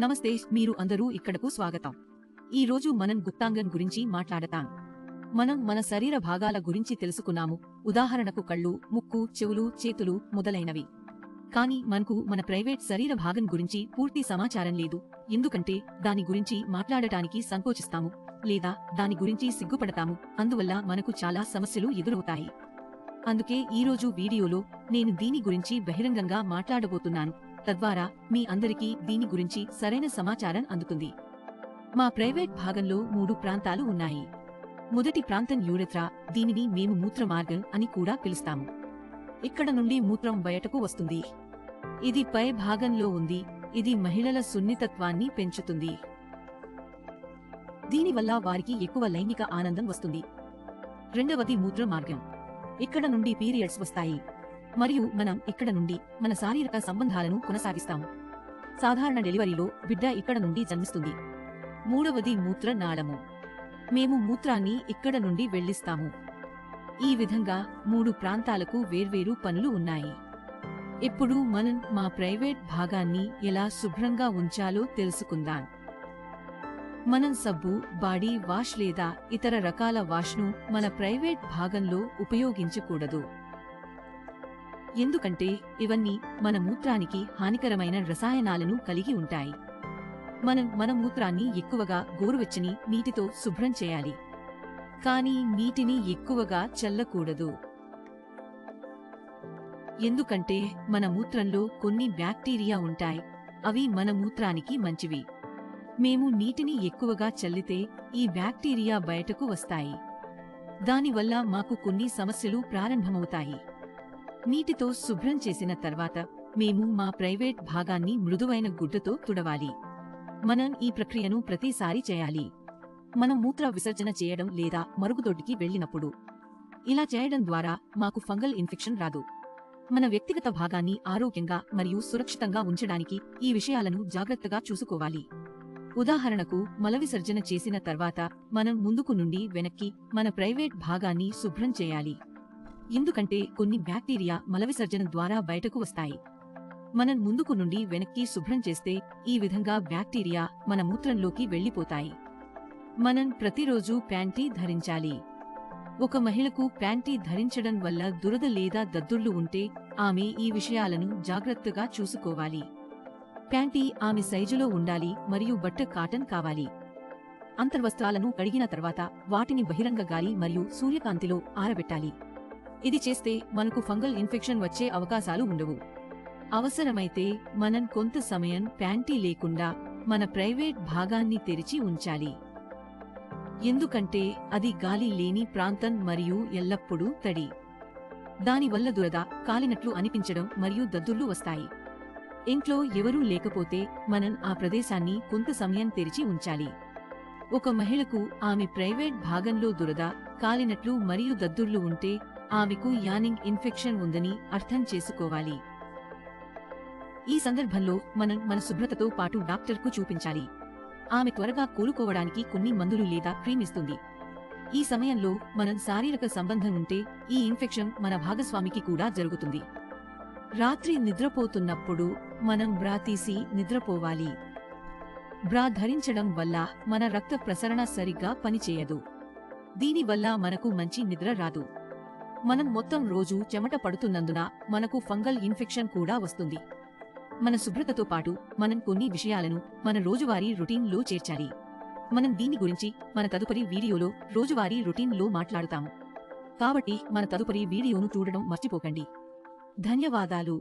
నమస్తే, మీరు అందరూ ఇక్కడకు స్వాగతం. ఈ రోజు మనం గుప్తాంగం గురించి మాట్లాడతాం. మనం మన శరీర భాగాల గురించి తెలుసుకున్నాము, ఉదాహరణకు కళ్ళు, ముక్కు, చెవులు, చేతులు మొదలైనవి. కానీ మనకు మన ప్రైవేట్ శరీర భాగం గురించి పూర్తి సమాచారం లేదు. ఎందుకంటే దాని గురించి మాట్లాడటానికి సంకోచిస్తాము లేదా దాని గురించి సిగ్గుపడతాము. అందువల్ల మనకు చాలా సమస్యలు ఎదురవుతాయి. అందుకే ఈరోజు వీడియోలో నేను దీని గురించి బహిరంగంగా మాట్లాడబోతున్నాను. తద్వారా మీ అందరికీ దీని గురించి సరైన సమాచారం అందుతుంది. మా ప్రైవేట్ భాగంలో 3 ప్రాంతాలు ఉన్నాయి. మొదటి ప్రాంతం యూరెథ్రా, దీనిని మేము మూత్ర మార్గం అని కూడా పిలుస్తాము. ఇక్కడ నుండి మూత్రం బయటకు వస్తుంది. ఇది పై భాగంలో ఉంది. ఇది మహిళల సున్నితత్వాన్ని పెంచుతుంది. దీనివల్ల వారికి ఎక్కువ లైంగిక ఆనందం వస్తుంది. రెండవది మూత్ర మార్గం. ఇక్కడ నుండి పీరియడ్స్ వస్తాయి మరియు మనం ఇక్కడ నుండి మన శారీరక సంబంధాలను కొనసాగిస్తాము. సాధారణ డెలివరీలో బిడ్డ ఇక్కడ నుండి జన్మిస్తుంది. మూడవది మూత్ర నాళము. మేము మూత్రాన్ని ఇక్కడ నుండి వెళ్లిస్తాము. ఈ విధంగా 3 ప్రాంతాలకు వేర్వేరు పనులు ఉన్నాయి. ఇప్పుడు మనం మా ప్రైవేట్ భాగాన్ని ఎలా శుభ్రంగా ఉంచాలో తెలుసుకుందాం. మనం సబ్బు, బాడీ వాష్ లేదా ఇతర రకాల వాష్ను మన ప్రైవేట్ భాగంలో ఉపయోగించకూడదు. ఎందుకంటే ఇవన్నీ మన మూత్రానికి హానికరమైన రసాయనాలను కలిగి ఉంటాయి. మనం మన మూత్రాన్ని ఎక్కువగా గోరువెచ్చని నీటితో శుభ్రం చేయాలి. కానీ నీటిని ఎక్కువగా చల్లకూడదు. ఎందుకంటే మన మూత్రంలో కొన్ని బ్యాక్టీరియా ఉంటాయి. అవి మన మూత్రానికి మంచివి. మేము నీటిని ఎక్కువగా చల్లితే ఈ బ్యాక్టీరియా బయటకు వస్తాయి. దానివల్ల మాకు కొన్ని సమస్యలు ప్రారంభమవుతాయి. నీటితో శుభ్రం చేసిన తర్వాత మేము మా ప్రైవేట్ భాగాన్ని మృదువైన గుడ్డతో తుడవాలి. మనం ఈ ప్రక్రియను ప్రతిసారి చేయాలి. మనం మూత్ర విసర్జన చేయడం లేదా మరుగుదొడ్డికి వెళ్ళినప్పుడు. ఇలా చేయడం ద్వారా మాకు ఫంగల్ ఇన్ఫెక్షన్ రాదు. మన వ్యక్తిగత భాగాన్ని ఆరోగ్యంగా మరియు సురక్షితంగా ఉంచడానికి ఈ విషయాలను జాగ్రత్తగా చూసుకోవాలి. ఉదాహరణకు మల విసర్జన చేసిన తర్వాత మనం ముందుకు నుండి వెనక్కి మన ప్రైవేట్ భాగాన్ని శుభ్రం చేయాలి. ఎందుకంటే కొన్ని బ్యాక్టీరియా మల విసర్జన ద్వారా బయటకు వస్తాయి. మనం ముందుకు నుండి వెనక్కి శుభ్రం చేస్తే ఈ విధంగా బ్యాక్టీరియా మన మూత్రంలోకి వెళ్లిపోతాయి. మనం ప్రతిరోజు ప్యాంటీ ధరించాలి. ఒక మహిళకు ప్యాంటీ ధరించడం వల్ల దురద లేదా దద్దుర్లు ఉంటే ఆమె ఈ విషయాలను జాగ్రత్తగా చూసుకోవాలి. ప్యాంటీ ఆమె సైజులో ఉండాలి మరియు బట్ట కాటన్ కావాలి. అంతర్వస్త్రాలను కడిగిన తర్వాత వాటిని బహిరంగ గాలి మరియు సూర్యకాంతిలో ఆరబెట్టాలి. ఇది చేస్తే మనకు ఫంగల్ ఇన్ఫెక్షన్ వచ్చే అవకాశాలు ఉండవు. అవసరమైతే మనం కొంత సమయం ప్యాంటీ లేకుండా మన ప్రైవేట్ భాగాన్ని తెరిచి ఉంచాలి. ఎందుకంటే అది గాలి లేని ప్రాంతం మరియు ఎల్లప్పుడూ తడి. దానివల్ల దురద, కాలినట్లు అనిపించడం మరియు దద్దుర్లు వస్తాయి. ఇంట్లో ఎవరూ లేకపోతే మనం ఆ ప్రదేశాన్ని కొంత సమయం తెరిచి ఉంచాలి. ఒక మహిళకు ఆమె ప్రైవేట్ భాగంలో దురద, కాలినట్లు మరియు దద్దుర్లు ఉంటే ఆమెకు యానింగ్ ఇన్ఫెక్షన్ ఉందని అర్థం చేసుకోవాలి. ఈ సందర్భంలో మనం మన శుభ్రతతో పాటు డాక్టర్కు చూపించాలి. ఆమె త్వరగా కోలుకోవడానికి కొన్ని మందులు లేదా క్రీమ్ ఇస్తుంది. ఈ సమయంలో మనం శారీరక సంబంధం ఉంటే ఈ ఇన్ఫెక్షన్ మన భాగస్వామికి కూడా జరుగుతుంది. రాత్రి నిద్రపోతున్నప్పుడు మనం బ్రా తీసి నిద్రపోవాలి. బ్రా ధరించడం వల్ల మన రక్త ప్రసరణ సరిగ్గా పనిచేయదు. దీనివల్ల మనకు మంచి నిద్ర రాదు. మనం మొత్తం రోజు చెమట పడుతున్నందున మనకు ఫంగల్ ఇన్ఫెక్షన్ కూడా వస్తుంది. మన శుభ్రతతో పాటు మనం కొన్ని విషయాలను మన రోజువారీ రొటీన్లో చేర్చాలి. మనం దీని గురించి మన తదుపరి వీడియోలో రోజువారీ రొటీన్లో మాట్లాడుతాము. కాబట్టి మన తదుపరి వీడియోను చూడడం మర్చిపోకండి. ధన్యవాదాలు.